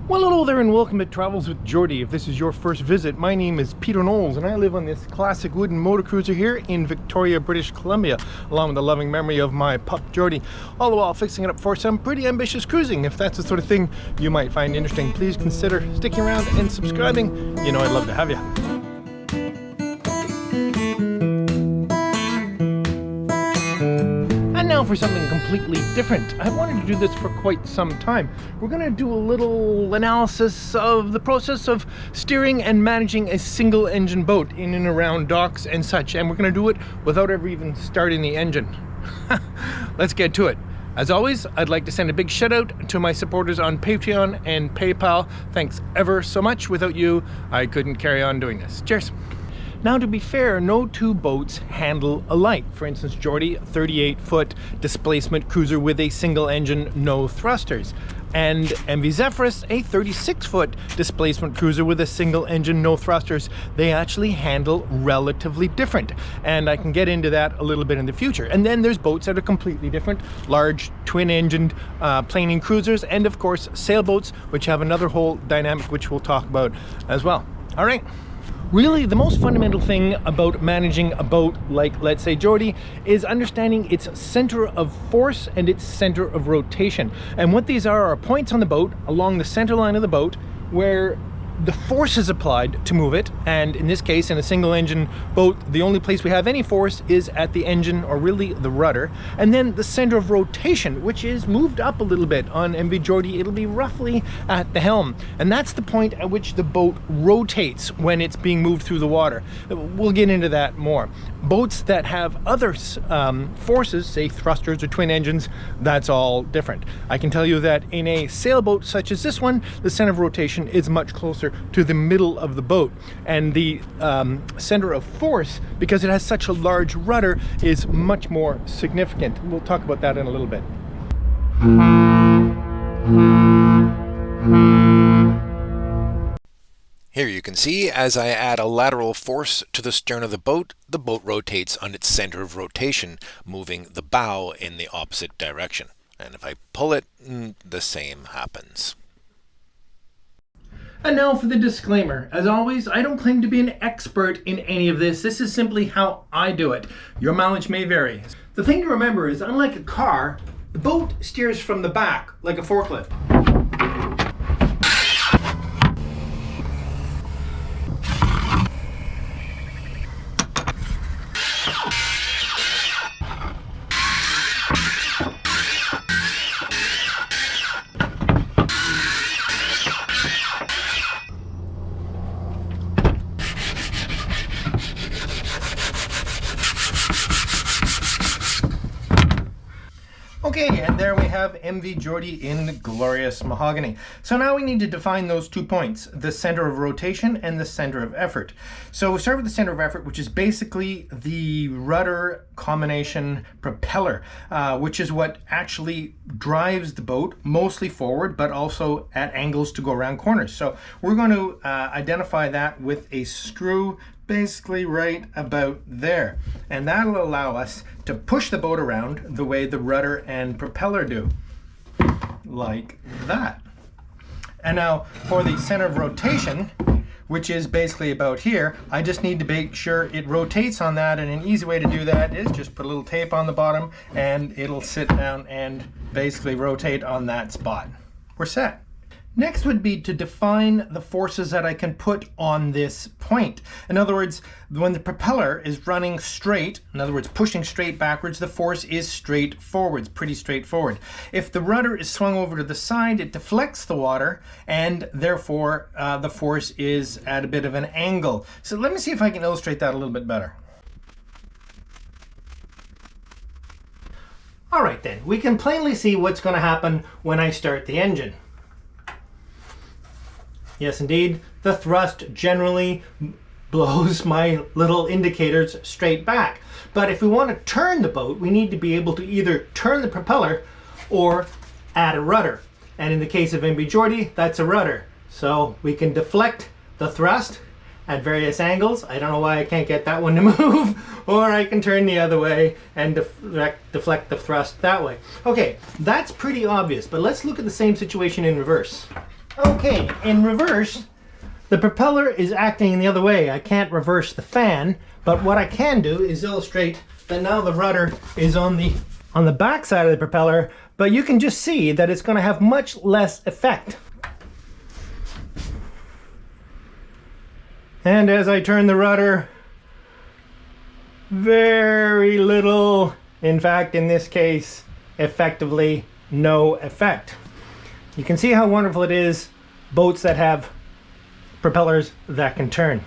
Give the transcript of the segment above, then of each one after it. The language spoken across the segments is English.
Well, hello there and welcome to Travels with Geordie. If this is your first visit, my name is Peter Knowles and I live on this classic wooden motor cruiser here in Victoria, British Columbia, along with the loving memory of my pup Geordie, all the while fixing it up for some pretty ambitious cruising. If that's the sort of thing you might find interesting, please consider sticking around and subscribing. You know I'd love to have you. And now for something completely different. I've wanted to do this for quite some time. We're going to do a little analysis of the process of steering and managing a single engine boat in and around docks and such, and we're going to do it without ever even starting the engine. Let's get to it. As always, I'd like to send a big shout out to my supporters on Patreon and PayPal. Thanks ever so much. Without you, I couldn't carry on doing this. Cheers. Now, to be fair, no two boats handle alike. For instance, Geordie, 38-foot displacement cruiser with a single engine, no thrusters. And MV Zephyrus, a 36-foot displacement cruiser with a single engine, no thrusters. They actually handle relatively different. And I can get into that a little bit in the future. And then there's boats that are completely different. Large twin-engined planing cruisers, and of course, sailboats, which have another whole dynamic, which we'll talk about as well. All right. Really, the most fundamental thing about managing a boat like, let's say, Geordie, is understanding its center of force and its center of rotation. And what these are points on the boat along the center line of the boat where the force is applied to move it. And in this case, in a single engine boat, the only place we have any force is at the engine, or really the rudder. And then the center of rotation, which is moved up a little bit. On MV Geordie, it'll be roughly at the helm. And that's the point at which the boat rotates when it's being moved through the water. We'll get into that more. Boats that have other forces, say thrusters or twin engines, that's all different. I can tell you that in a sailboat such as this one, the center of rotation is much closer to the middle of the boat, and the center of force, because it has such a large rudder, is much more significant. We'll talk about that in a little bit. Here you can see, as I add a lateral force to the stern of the boat rotates on its center of rotation, moving the bow in the opposite direction. And if I pull it, the same happens. And now for the disclaimer. As always, I don't claim to be an expert in any of this. This is simply how I do it. Your mileage may vary. The thing to remember is, unlike a car, the boat steers from the back like a forklift. Okay, and there we have MV Geordie in glorious mahogany. So now we need to define those 2 points, the center of rotation and the center of effort. So we start with the center of effort, which is basically the rudder combination propeller, which is what actually drives the boat mostly forward, but also at angles to go around corners. So we're going to identify that with a screw basically right about there, and that'll allow us to push the boat around the way the rudder and propeller do, like that. And now for the center of rotation, which is basically about here, I just need to make sure it rotates on that, and an easy way to do that is just put a little tape on the bottom and it'll sit down and basically rotate on that spot. We're set. Next would be to define the forces that I can put on this point. In other words, when the propeller is running straight, in other words, pushing straight backwards, the force is straight forwards, pretty straightforward. If the rudder is swung over to the side, it deflects the water, and therefore the force is at a bit of an angle. So let me see if I can illustrate that a little bit better. All right then, we can plainly see what's going to happen when I start the engine. Yes, indeed, the thrust generally blows my little indicators straight back. But if we want to turn the boat, we need to be able to either turn the propeller or add a rudder. And in the case of MV Geordie, that's a rudder. So we can deflect the thrust at various angles. I don't know why I can't get that one to move. Or I can turn the other way and deflect the thrust that way. Okay, that's pretty obvious, but let's look at the same situation in reverse. Okay, in reverse, the propeller is acting the other way. I can't reverse the fan, but what I can do is illustrate that now the rudder is on the back side of the propeller, but you can just see that it's going to have much less effect. And as I turn the rudder, very little, in fact, in this case, effectively no effect. You can see how wonderful it is, boats that have propellers that can turn.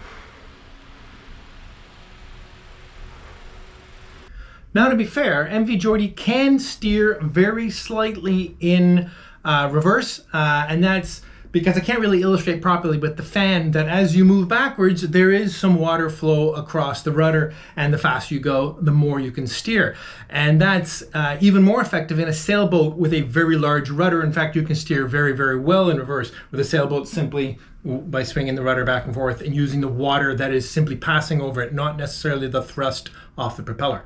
Now, to be fair, MV Geordie can steer very slightly in reverse, and that's because I can't really illustrate properly with the fan that as you move backwards, there is some water flow across the rudder, and the faster you go, the more you can steer. And that's even more effective in a sailboat with a very large rudder. In fact, you can steer very, very well in reverse with a sailboat simply by swinging the rudder back and forth and using the water that is simply passing over it, not necessarily the thrust off the propeller.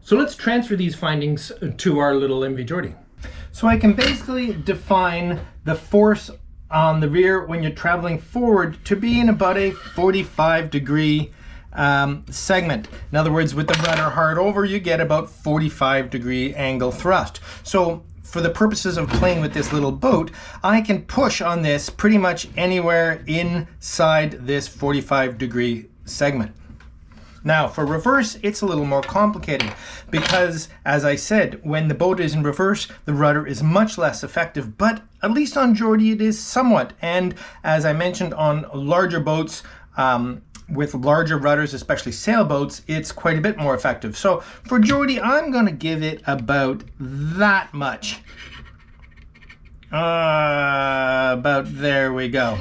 So let's transfer these findings to our little MV Geordie. So I can basically define the force on the rear when you're traveling forward to be in about a 45-degree segment. In other words, with the rudder hard over, you get about 45-degree angle thrust. So for the purposes of playing with this little boat, I can push on this pretty much anywhere inside this 45-degree segment. Now, for reverse, it's a little more complicated because, as I said, when the boat is in reverse, the rudder is much less effective, but at least on Geordie it is somewhat. And as I mentioned, on larger boats with larger rudders, especially sailboats, it's quite a bit more effective. So for Geordie, I'm going to give it about that much. About there we go.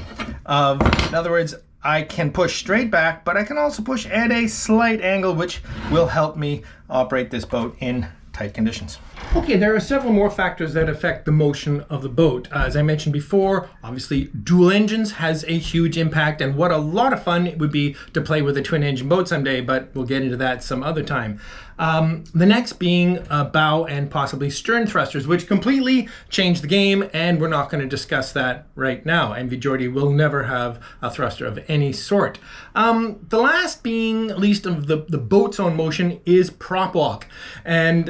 In other words, I can push straight back, but I can also push at a slight angle, which will help me operate this boat in tight conditions. Okay, there are several more factors that affect the motion of the boat. As I mentioned before, obviously dual engines has a huge impact, and what a lot of fun it would be to play with a twin engine boat someday, but we'll get into that some other time. The next being bow and possibly stern thrusters, which completely change the game, and we're not going to discuss that right now. MV Geordie will never have a thruster of any sort. The last being, at least of the boat's own motion, is prop walk. And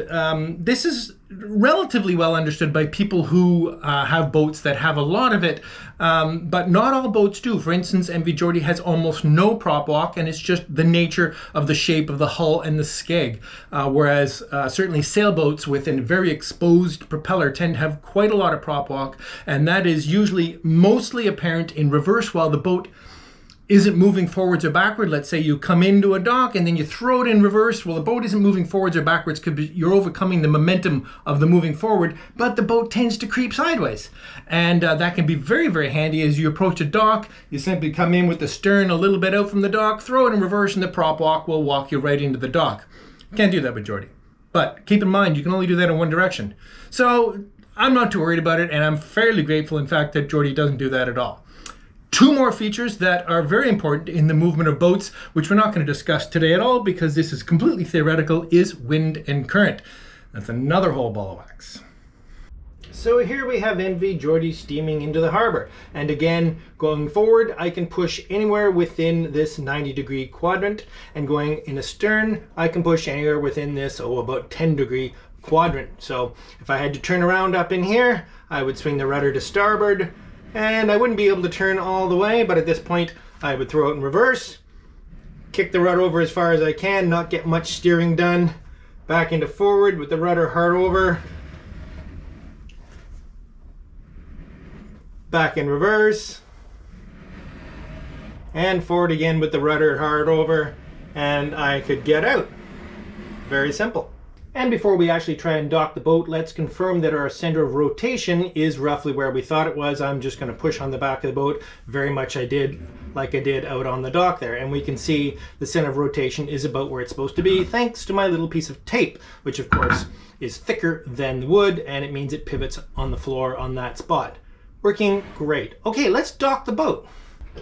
this is relatively well understood by people who have boats that have a lot of it, but not all boats do. For instance, MV Geordie has almost no prop walk, and it's just the nature of the shape of the hull and the skeg. Whereas certainly sailboats with a very exposed propeller tend to have quite a lot of prop walk, and that is usually mostly apparent in reverse while the boat isn't moving forwards or backward. Let's say you come into a dock and then you throw it in reverse. Well, the boat isn't moving forwards or backwards because you're overcoming the momentum of the moving forward, but the boat tends to creep sideways. And that can be very, very handy as you approach a dock. You simply come in with the stern a little bit out from the dock, throw it in reverse, and the prop walk will walk you right into the dock. Can't do that with Geordie. But keep in mind, you can only do that in one direction. So I'm not too worried about it, and I'm fairly grateful, in fact, that Geordie doesn't do that at all. Two more features that are very important in the movement of boats, which we're not going to discuss today at all because this is completely theoretical, is wind and current. That's another whole ball of wax. So here we have MV Geordie steaming into the harbor. And again, going forward, I can push anywhere within this 90-degree quadrant. And going in astern, I can push anywhere within this, about 10-degree quadrant. So if I had to turn around up in here, I would swing the rudder to starboard, and I wouldn't be able to turn all the way, but at this point I would throw it in reverse, kick the rudder over as far as I can, not get much steering done, back into forward with the rudder hard over, back in reverse, and forward again with the rudder hard over, and I could get out. Very simple. And before we actually try and dock the boat, let's confirm that our center of rotation is roughly where we thought it was. I'm just going to push on the back of the boat, very much like I did out on the dock there. And we can see the center of rotation is about where it's supposed to be, thanks to my little piece of tape, which of course is thicker than the wood, and it means it pivots on the floor on that spot. Working great. Okay, let's dock the boat.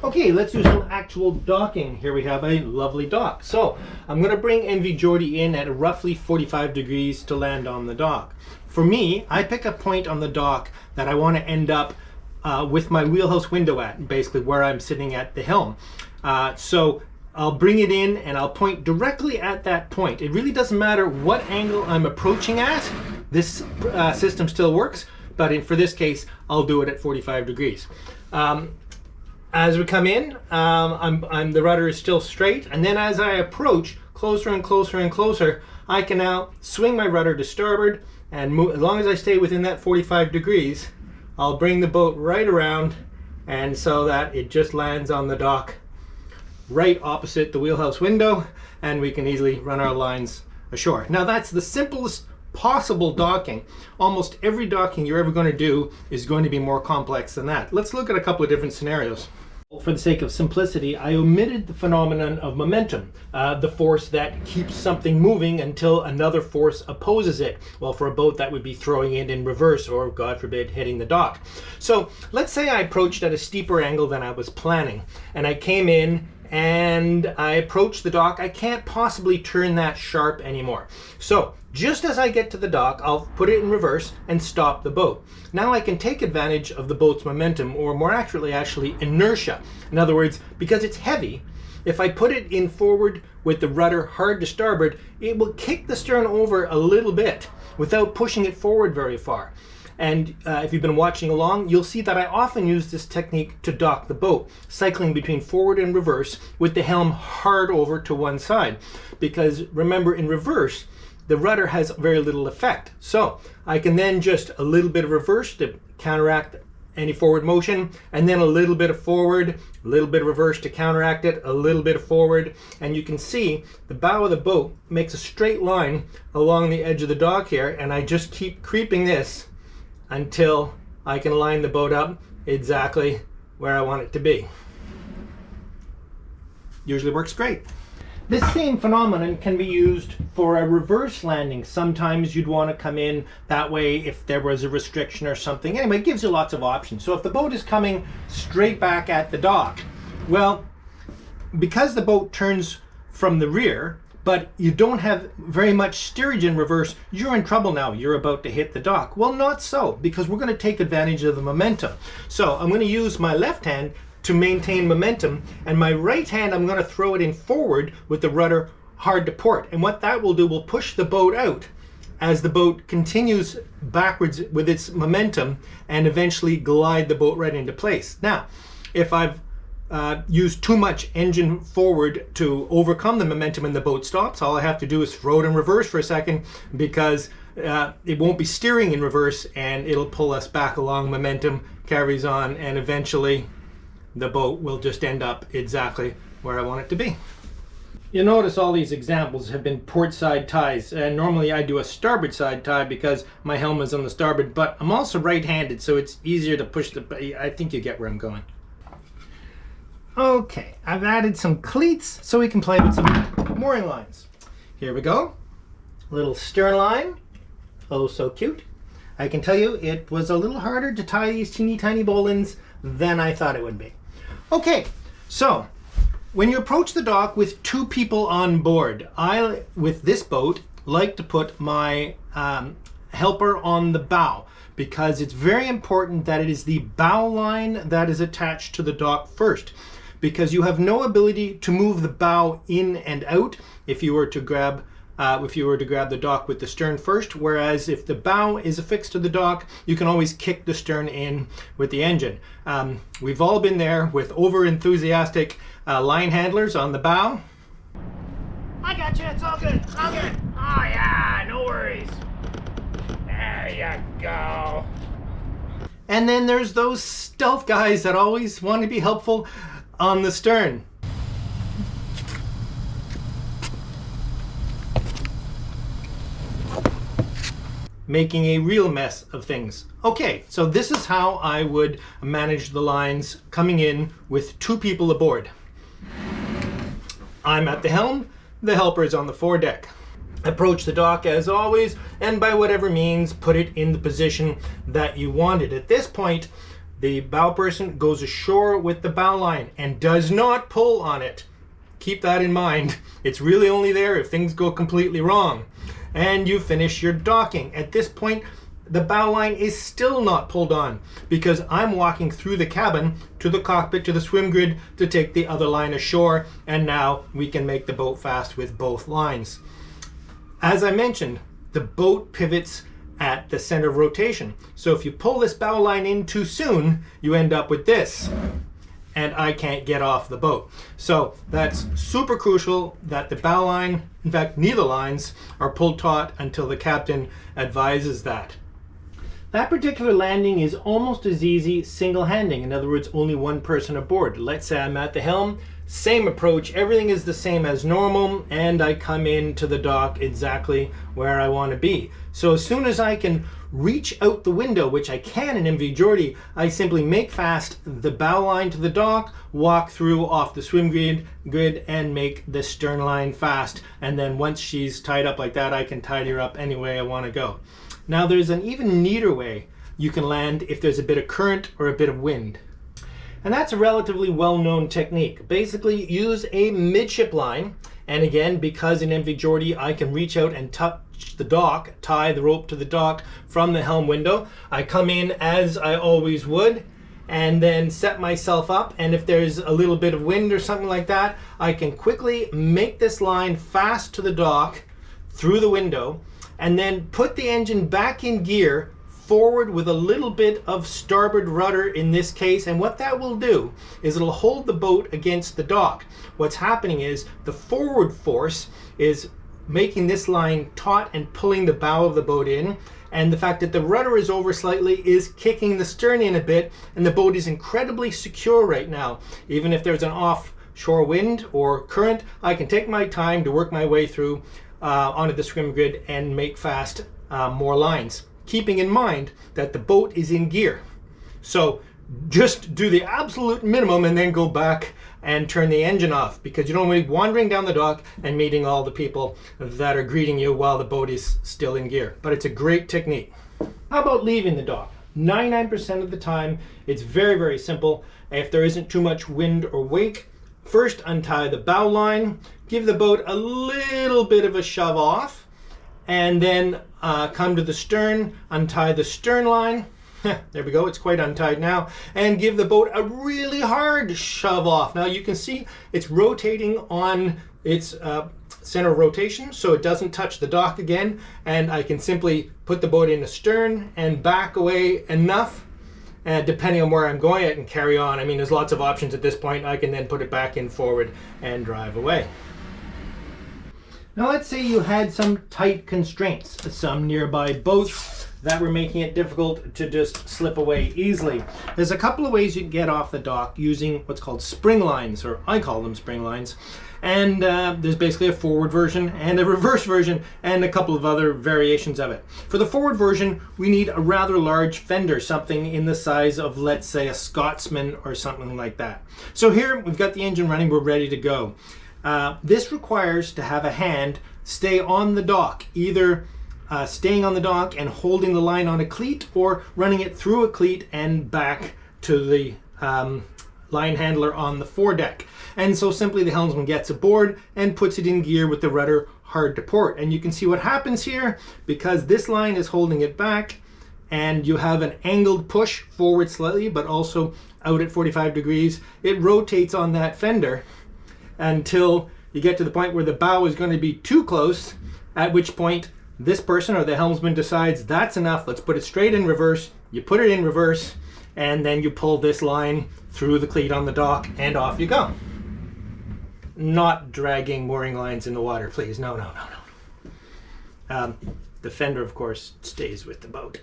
Okay, let's do some actual docking. Here we have a lovely dock. So I'm going to bring MV Geordie in at roughly 45 degrees to land on the dock. For me, I pick a point on the dock that I want to end up with my wheelhouse window at, basically where I'm sitting at the helm. So I'll bring it in and I'll point directly at that point. It really doesn't matter what angle I'm approaching at. This system still works, but for this case, I'll do it at 45 degrees. As we come in, the rudder is still straight, and then as I approach closer and closer and closer, I can now swing my rudder to starboard and move. As long as I stay within that 45 degrees, I'll bring the boat right around, and so that it just lands on the dock right opposite the wheelhouse window, and we can easily run our lines ashore. Now that's the simplest possible docking. Almost every docking you're ever going to do is going to be more complex than that. Let's look at a couple of different scenarios. For the sake of simplicity, I omitted the phenomenon of momentum, the force that keeps something moving until another force opposes it. Well, for a boat, that would be throwing it in reverse or, God forbid, hitting the dock. So let's say I approached at a steeper angle than I was planning, and I came in and I approached the dock. I can't possibly turn that sharp anymore. So just as I get to the dock, I'll put it in reverse and stop the boat. Now I can take advantage of the boat's momentum, or more accurately, actually inertia. In other words, because it's heavy, if I put it in forward with the rudder hard to starboard, it will kick the stern over a little bit without pushing it forward very far. And if you've been watching along, you'll see that I often use this technique to dock the boat, cycling between forward and reverse with the helm hard over to one side. Because remember, in reverse, the rudder has very little effect. So I can then just a little bit of reverse to counteract any forward motion, and then a little bit of forward, a little bit of reverse to counteract it, a little bit of forward, and you can see the bow of the boat makes a straight line along the edge of the dock here, and I just keep creeping this until I can line the boat up exactly where I want it to be. Usually works great. This same phenomenon can be used for a reverse landing. Sometimes you'd want to come in that way if there was a restriction or something. Anyway, it gives you lots of options. So if the boat is coming straight back at the dock, well, because the boat turns from the rear, but you don't have very much steerage in reverse, you're in trouble now. You're about to hit the dock. Well, not so, because we're going to take advantage of the momentum. So I'm going to use my left hand to maintain momentum, and my right hand, I'm going to throw it in forward with the rudder hard to port. And what that will do will push the boat out as the boat continues backwards with its momentum and eventually glide the boat right into place. Now, if I've used too much engine forward to overcome the momentum and the boat stops, all I have to do is throw it in reverse for a second, because it won't be steering in reverse and it'll pull us back along. Momentum carries on, and eventually the boat will just end up exactly where I want it to be. You'll notice all these examples have been port side ties, and normally I do a starboard side tie because my helm is on the starboard, but I'm also right-handed, so it's easier to push I think you get where I'm going. Okay, I've added some cleats so we can play with some mooring lines. Here we go. Little stern line. Oh, so cute. I can tell you it was a little harder to tie these teeny tiny bowlines than I thought it would be. Okay, so when you approach the dock with two people on board, I, with this boat, like to put my helper on the bow, because it's very important that it is the bow line that is attached to the dock first, because you have no ability to move the bow in and out if you were to grab the dock with the stern first, whereas if the bow is affixed to the dock, you can always kick the stern in with the engine. We've all been there with over-enthusiastic line handlers on the bow. I got you, it's all good, all good. Oh yeah, no worries. There you go. And then there's those stealth guys that always want to be helpful on the stern. Making a real mess of things. Okay, so this is how I would manage the lines coming in with two people aboard. I'm at the helm, the helper is on the foredeck. Approach the dock as always, and by whatever means, put it in the position that you wanted. At this point, the bow person goes ashore with the bow line and does not pull on it. Keep that in mind. It's really only there if things go completely wrong. And you finish your docking. At this point, the bow line is still not pulled on because I'm walking through the cabin to the cockpit to the swim grid to take the other line ashore, and now we can make the boat fast with both lines. As I mentioned, the boat pivots at the center of rotation. So if you pull this bow line in too soon, you end up with this, and I can't get off the boat. So that's super crucial that the bow line, in fact neither lines, are pulled taut until the captain advises that. That particular landing is almost as easy single-handing. In other words, only one person aboard. Let's say I'm at the helm, same approach, everything is the same as normal, and I come into the dock exactly where I want to be. So as soon as I can reach out the window, which I can in MV Geordie, I simply make fast the bow line to the dock, walk through off the swim grid and make the stern line fast. And then once she's tied up like that, I can tidy her up any way I want to go. Now there's an even neater way you can land if there's a bit of current or a bit of wind. And that's a relatively well-known technique. Basically, use a midship line. And again, because in MV Geordie I can reach out and touch the dock, tie the rope to the dock from the helm window, I come in as I always would and then set myself up. And if there's a little bit of wind or something like that, I can quickly make this line fast to the dock through the window and then put the engine back in gear forward with a little bit of starboard rudder in this case, and what that will do is it'll hold the boat against the dock. What's happening is the forward force is making this line taut and pulling the bow of the boat in, and the fact that the rudder is over slightly is kicking the stern in a bit, and the boat is incredibly secure right now. Even if there's an offshore wind or current, I can take my time to work my way through onto the swim grid and make fast more lines, keeping in mind that the boat is in gear. So just do the absolute minimum and then go back and turn the engine off, because you don't want to be wandering down the dock and meeting all the people that are greeting you while the boat is still in gear. But it's a great technique. How about leaving the dock? 99% of the time, it's very, very simple. If there isn't too much wind or wake, first untie the bow line, give the boat a little bit of a shove off, and then come to the stern, untie the stern line. There we go, it's quite untied now. And give the boat a really hard shove off. Now you can see it's rotating on its center of rotation, so it doesn't touch the dock again. And I can simply put the boat in the stern and back away enough. And depending on where I'm going, I can carry on. I mean, there's lots of options at this point. I can then put it back in forward and drive away. Now let's say you had some tight constraints, some nearby boats that were making it difficult to just slip away easily. There's a couple of ways you can get off the dock using what's called spring lines, or I call them spring lines. And there's basically a forward version and a reverse version and a couple of other variations of it. For the forward version, we need a rather large fender, something in the size of, let's say, a Scotsman or something like that. So here we've got the engine running, we're ready to go. This requires to have a hand stay on the dock, either staying on the dock and holding the line on a cleat, or running it through a cleat and back to the line handler on the foredeck. And so simply the helmsman gets aboard and puts it in gear with the rudder hard to port. And you can see what happens here, because this line is holding it back and you have an angled push forward slightly, but also out at 45 degrees. It rotates on that fender until you get to the point where the bow is going to be too close, at which point this person or the helmsman decides that's enough, let's put it straight in reverse. You put it in reverse and then you pull this line through the cleat on the dock and off you go. Not dragging mooring lines in the water, please. No, no, no, no. The fender, of course, stays with the boat.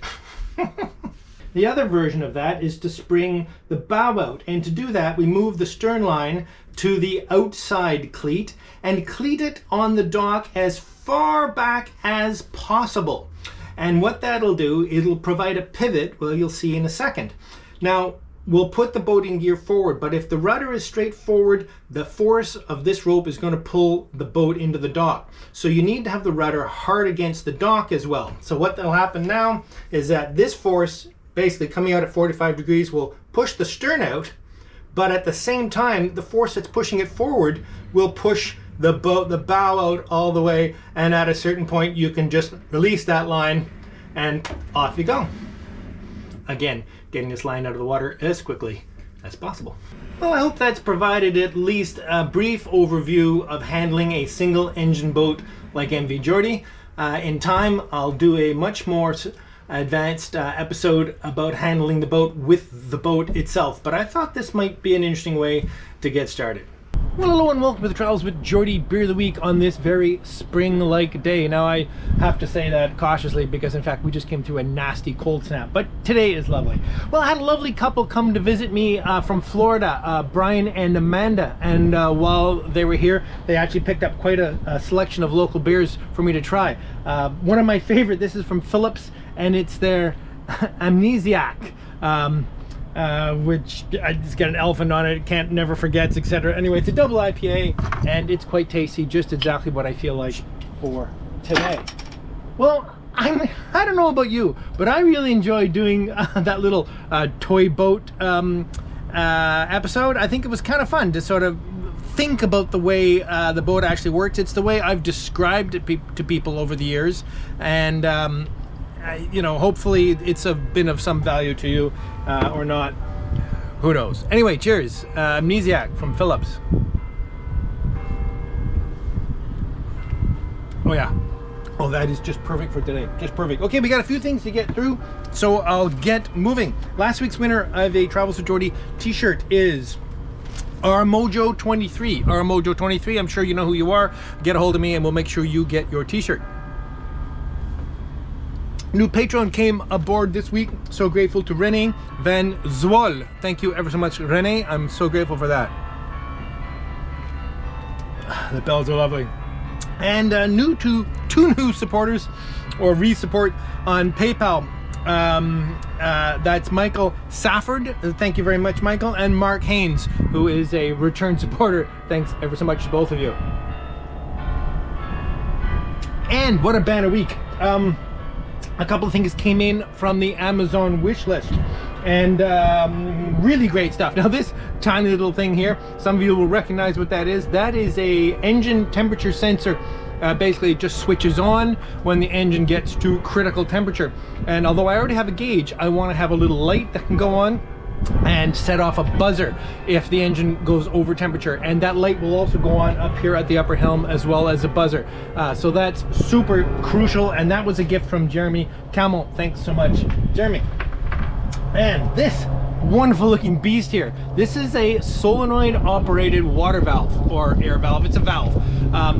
The other version of that is to spring the bow out, and to do that we move the stern line to the outside cleat and cleat it on the dock as far back as possible. And what that'll do, it'll provide a pivot, well, you'll see in a second. Now we'll put the boat in gear forward, but if the rudder is straight forward, the force of this rope is going to pull the boat into the dock. So you need to have the rudder hard against the dock as well. So what will happen now is that this force, basically coming out at 45 degrees, will push the stern out, but at the same time the force that's pushing it forward will push the bow out all the way, and at a certain point you can just release that line and off you go. Again, getting this line out of the water as quickly as possible. Well, I hope that's provided at least a brief overview of handling a single engine boat like MV Geordie. In time, I'll do a much more advanced episode about handling the boat with the boat itself, but I thought this might be an interesting way to get started. Well, hello and welcome to the Travels with Geordie Beer of the Week on this very spring-like day. Now, I have to say that cautiously because, in fact, we just came through a nasty cold snap, but today is lovely. Well, I had a lovely couple come to visit me from Florida, Brian and Amanda, and while they were here, they actually picked up quite a selection of local beers for me to try. One of my favorite, this is from Phillips, and it's their Amnesiac. Which it's got an elephant on it, can't never forgets, etc. Anyway, it's a double IPA and it's quite tasty, just exactly what I feel like for today. Well, I don't know about you, but I really enjoyed doing that little toy boat episode. I think it was kind of fun to sort of think about the way the boat actually works. It's the way I've described it to people over the years, and you know, hopefully it's been of some value to you, or not, who knows. Anyway, cheers. Amnesiac from Phillips. Oh yeah, oh, that is just perfect for today, just perfect. Okay, we got a few things to get through, so I'll get moving. Last week's winner of a Travels with Geordie t-shirt is Mojo 23. Mojo 23, I'm sure you know who you are. Get a hold of me and we'll make sure you get your t-shirt. New patron came aboard this week. So grateful to Renee Van Zwol. Thank you ever so much, Renee. I'm so grateful for that. The bells are lovely. And two new supporters, or re-support on PayPal. That's Michael Safford. Thank you very much, Michael. And Mark Haynes, who is a return supporter. Thanks ever so much to both of you. And what a banner week. A couple of things came in from the Amazon wish list, and really great stuff. Now, this tiny little thing here, some of you will recognize what that is. That is a engine temperature sensor. Basically, it just switches on when the engine gets to critical temperature. And although I already have a gauge, I want to have a little light that can go on and set off a buzzer if the engine goes over temperature, and that light will also go on up here at the upper helm as well as a buzzer. So that's super crucial, and that was a gift from Jeremy Camel. Thanks so much, Jeremy. And this wonderful looking beast here, this is a solenoid operated water valve, or air valve. It's a valve.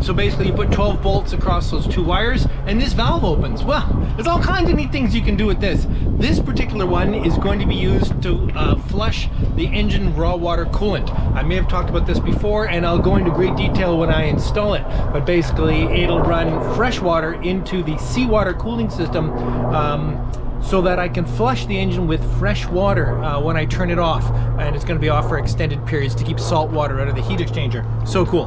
So basically you put 12 bolts across those two wires and this valve opens. Well, there's all kinds of neat things you can do with this. This particular one is going to be used to flush the engine raw water coolant. I may have talked about this before, and I'll go into great detail when I install it, but basically it'll run fresh water into the seawater cooling system, so that I can flush the engine with fresh water when I turn it off, and it's going to be off for extended periods to keep salt water out of the heat exchanger. So cool.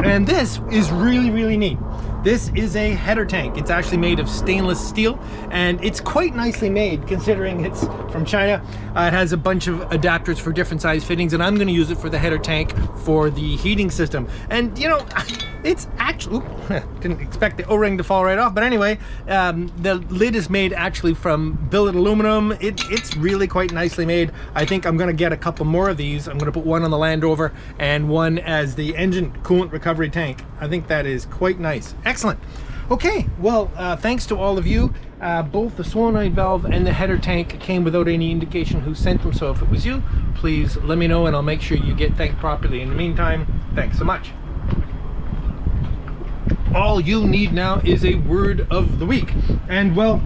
And this is really, really neat. This is a header tank. It's actually made of stainless steel, and it's quite nicely made considering it's from China. It has a bunch of adapters for different size fittings, and I'm going to use it for the header tank for the heating system. And you know, it's actually, didn't expect the O-ring to fall right off, but anyway, the lid is made actually from billet aluminum. It's really quite nicely made. I think I'm going to get a couple more of these. I'm going to put one on the Land Rover and one as the engine coolant recovery tank. I think that is quite nice. Excellent. Okay, well, thanks to all of you. Both the solenoid valve and the header tank came without any indication who sent them, so if it was you, please let me know and I'll make sure you get thanked properly. In the meantime, thanks so much. All you need now is a word of the week. And well,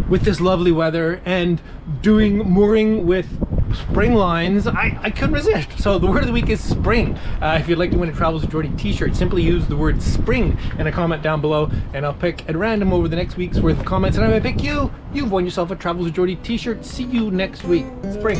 with this lovely weather and doing mooring with spring lines, I couldn't resist. So the word of the week is spring. If you'd like to win a Travels with Geordie t-shirt, simply use the word spring in a comment down below, and I'll pick at random over the next week's worth of comments, and I might pick you. You've won yourself a Travels with Geordie t-shirt. See you next week. Spring.